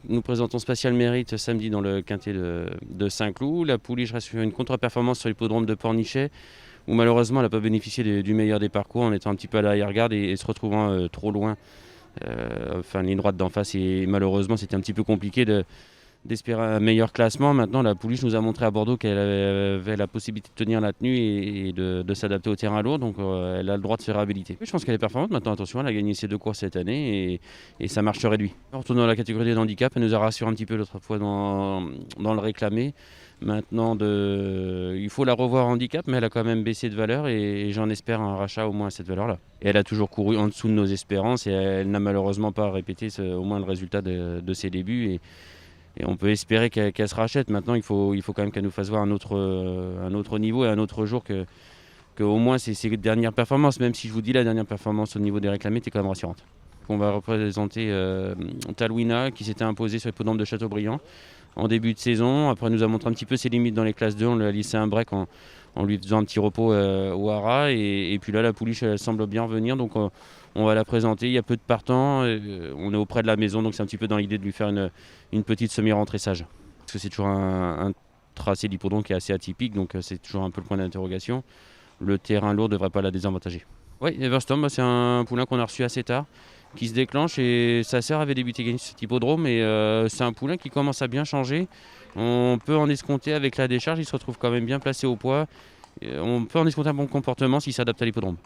Nous présentons Spatial Mérite samedi dans le quintet de Saint-Cloud. La pouliche reste sur une contre-performance sur l'hippodrome de Pornichet, où malheureusement elle n'a pas bénéficié du meilleur des parcours en étant un petit peu à l'arrière-garde et se retrouvant trop loin. Ligne droite d'en face, et malheureusement c'était un petit peu compliqué d'espérer un meilleur classement. Maintenant, la pouliche nous a montré à Bordeaux qu'elle avait la possibilité de tenir la tenue et de s'adapter au terrain lourd, donc elle a le droit de se réhabiliter. Je pense qu'elle est performante maintenant. Attention, elle a gagné ses 2 courses cette année et sa marche se réduit. En retournant à la catégorie des handicaps, elle nous a rassuré un petit peu l'autre fois dans le réclamé. Maintenant, il faut la revoir en handicap, mais elle a quand même baissé de valeur et j'en espère un rachat au moins à cette valeur-là. Et elle a toujours couru en dessous de nos espérances et elle n'a malheureusement pas répété au moins le résultat de ses débuts. Et on peut espérer qu'elle se rachète. Maintenant, il faut quand même qu'elle nous fasse voir un autre niveau et un autre jour que au moins ses dernières performances. Même si je vous dis la dernière performance au niveau des réclamés était quand même rassurante. On va représenter Talwina qui s'était imposée sur l'hippodrome de Châteaubriand en début de saison. Après, elle nous a montré un petit peu ses limites dans les classes 2. On lui a laissé un break en lui faisant un petit repos au hara. Et puis là, la pouliche elle semble bien revenir. Donc on va la présenter. Il y a peu de partants. On est auprès de la maison. Donc c'est un petit peu dans l'idée de lui faire une petite semi-rentrée sage. Parce que c'est toujours un tracé d'hippodrome qui est assez atypique. Donc c'est toujours un peu le point d'interrogation. Le terrain lourd ne devrait pas la désavantager. Oui, Everstorm, c'est un poulain qu'on a reçu assez tard, qui se déclenche, et sa sœur avait débuté gagner cet hippodrome, et c'est un poulain qui commence à bien changer. On peut en escompter avec la décharge, il se retrouve quand même bien placé au poids. On peut en escompter un bon comportement s'il s'adapte à l'hippodrome.